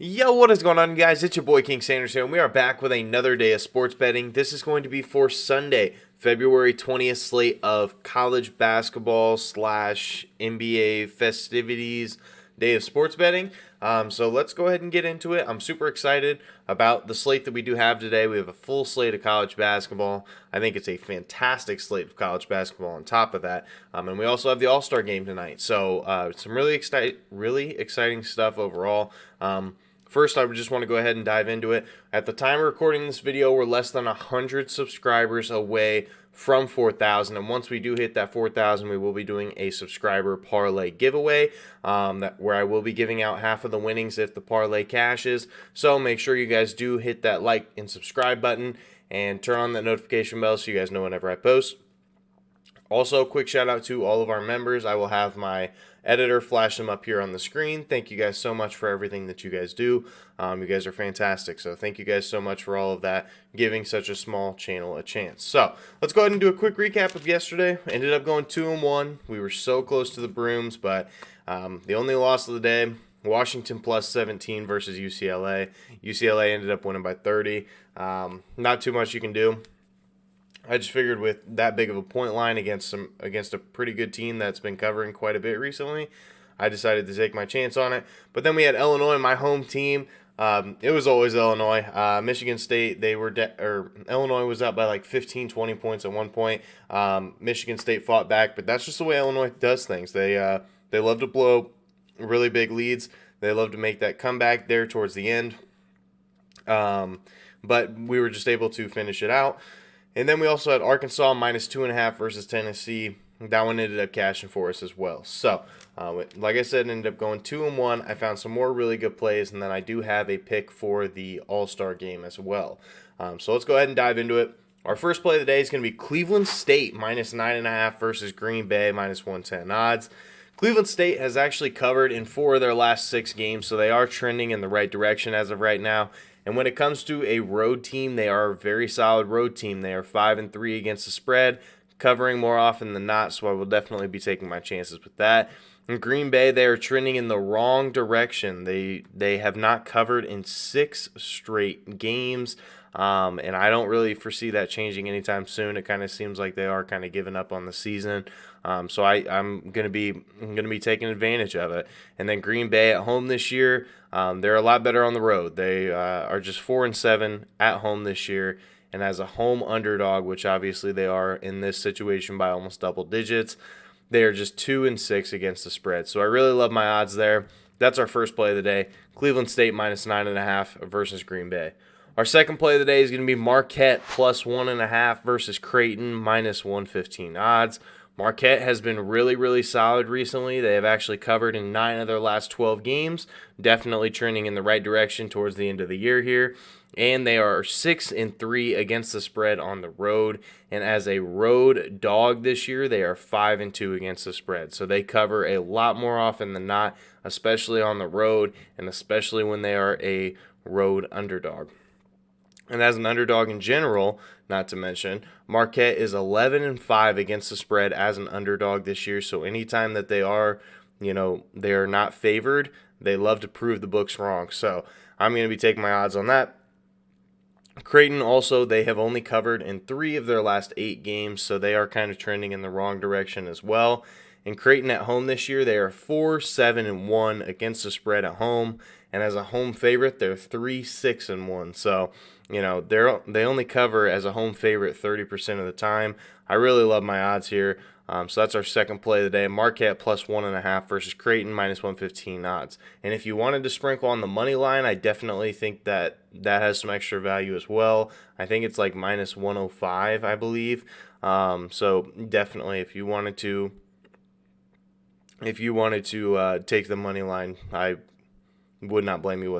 Yo, what is going on, guys? It's your boy King Sanders here, and we are back with another day of sports betting. This is going to be for Sunday, February 20th slate of college basketball slash NBA festivities day of sports betting. So let's go ahead and get into it. I'm super excited about the slate that we do have today. We have a full slate of college basketball. I think it's a fantastic slate of college basketball on top of that. And we also have the All-Star game tonight. So some really exciting stuff overall. First, I just want to go ahead and dive into it. At the time of recording this video, we're less than 100 subscribers away from 4,000. And once we do hit that 4,000, we will be doing a subscriber parlay giveaway where I will be giving out half of the winnings if the parlay cashes. So make sure you guys do hit that like and subscribe button and turn on that notification bell so you guys know whenever I post. Also, quick shout out to all of our members. I will have my editor flash them up here on the screen. Thank you guys so much for everything that you guys do. You guys are fantastic. So thank you guys so much for all of that, giving such a small channel a chance. So let's go ahead and do a quick recap of yesterday. Ended up going 2-1. We were so close to the brooms, but the only loss of the day, Washington plus 17 versus UCLA. UCLA ended up winning by 30. Not too much you can do. I just figured with that big of a point line against a pretty good team that's been covering quite a bit recently, I decided to take my chance on it. But then we had Illinois, my home team. It was always Illinois. Michigan State, Illinois was up by like 15, 20 points at one point. Michigan State fought back, but that's just the way Illinois does things. They love to blow really big leads. They love to make that comeback there towards the end. But we were just able to finish it out. And then we also had Arkansas minus 2.5 versus Tennessee. That one ended up cashing for us as well. So, like I said, ended up going 2-1. I found some more really good plays, and then I do have a pick for the All-Star game as well. So let's go ahead and dive into it. Our first play of the day is going to be Cleveland State minus 9.5 versus Green Bay minus 110 odds. Cleveland State has actually covered in 4 of their last 6 games, so they are trending in the right direction as of right now. And when it comes to a road team, they are a very solid road team. They are 5-3 against the spread, covering more often than not, so I will definitely be taking my chances with that. In Green Bay, they are trending in the wrong direction. They have not covered in 6 straight games, and I don't really foresee that changing anytime soon. It kind of seems like they are kind of giving up on the season. So I'm gonna be taking advantage of it. And then Green Bay at home this year, they're a lot better on the road. They are just 4-7 at home this year, and as a home underdog, which obviously they are in this situation by almost double digits, they are just 2-6 against the spread. So I really love my odds there. That's our first play of the day. Cleveland State minus 9.5 versus Green Bay. Our second play of the day is going to be Marquette plus 1.5 versus Creighton minus 115 odds. Marquette has been really, really solid recently. They have actually covered in 9 of their last 12 games, definitely trending in the right direction towards the end of the year here. And they are 6-3 against the spread on the road. And as a road dog this year, they are 5-2 against the spread. So they cover a lot more often than not, especially on the road, and especially when they are a road underdog. And as an underdog in general, not to mention, Marquette is 11-5 against the spread as an underdog this year. So anytime that they are not favored, they love to prove the books wrong. So I'm going to be taking my odds on that. Creighton also, they have only covered in 3 of their last 8 games, so they are kind of trending in the wrong direction as well. And Creighton at home this year, they are 4-7-1 against the spread at home. And as a home favorite, they're 3-6-1. So, they only cover as a home favorite 30% of the time. I really love my odds here. So that's our second play of the day. Marquette plus 1.5 versus Creighton minus 115 odds. And if you wanted to sprinkle on the money line, I definitely think that has some extra value as well. I think it's like minus 105, I believe. So definitely, if you wanted to take the money line, I would not blame you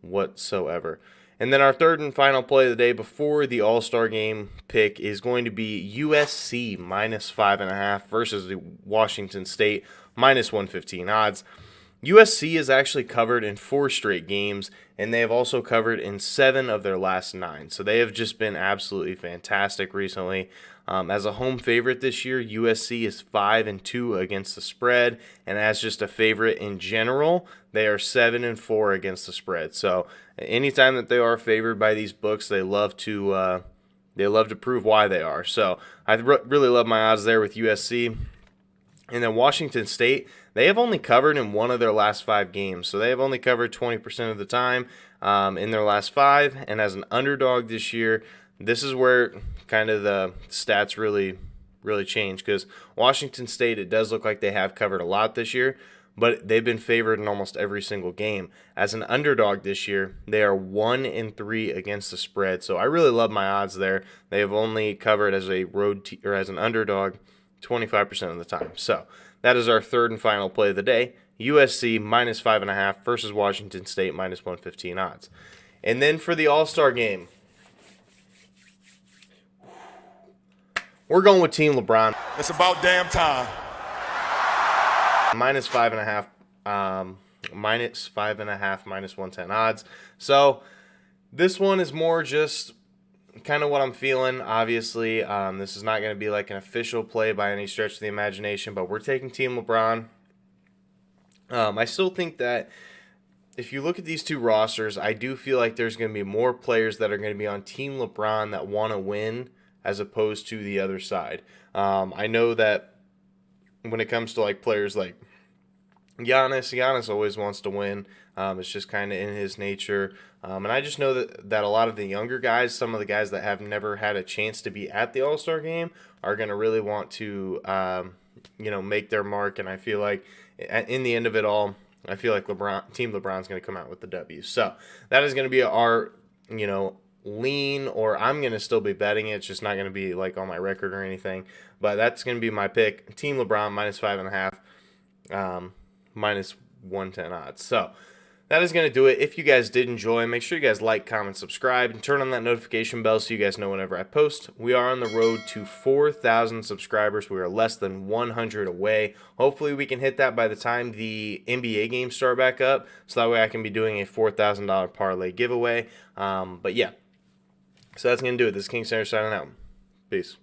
whatsoever. And then our third and final play of the day before the All-Star game pick is going to be USC minus 5.5 versus the Washington State minus 115 odds. USC is actually covered in 4 straight games, and they have also covered in 7 of their last 9. So they have just been absolutely fantastic recently. As a home favorite this year, USC is 5-2 against the spread, and as just a favorite in general, they are 7-4 against the spread. So anytime that they are favored by these books, they love to prove why they are. So I really love my odds there with USC. And then Washington State, they have only covered in 1 of their last 5 games. So they have only covered 20% of the time in their last 5. And as an underdog this year, this is where kind of the stats really change, because Washington State, it does look like they have covered a lot this year, but they've been favored in almost every single game. As an underdog this year, they are 1-3 against the spread. So I really love my odds there. They have only covered as a or as an underdog 25% of the time. So that is our third and final play of the day. USC minus 5.5 versus Washington State minus 115 odds. And then for the All-Star game, we're going with Team LeBron. It's about damn time. Minus 5.5, minus 110 odds. So this one is more just kind of what I'm feeling. Obviously, this is not going to be like an official play by any stretch of the imagination, but we're taking Team LeBron. I still think that if you look at these two rosters, I do feel like there's going to be more players that are going to be on Team LeBron that want to win as opposed to the other side. I know that when it comes to like players like Giannis always wants to win. It's just kind of in his nature. And I just know that a lot of the younger guys, some of the guys that have never had a chance to be at the All-Star game, are going to really want to, make their mark. And I feel like in the end of it all, I feel like Team LeBron's going to come out with the W. So that is going to be our, lean, or I'm going to still be betting it. It's just not going to be like on my record or anything. But that's going to be my pick. Team LeBron minus 5.5, minus 110 odds. So that is going to do it. If you guys did enjoy, make sure you guys like, comment, subscribe, and turn on that notification bell so you guys know whenever I post. We are on the road to 4,000 subscribers. We are less than 100 away. Hopefully we can hit that by the time the NBA games start back up, so that way I can be doing a $4,000 parlay giveaway. But yeah, so that's going to do it. This is King Center signing out. Peace.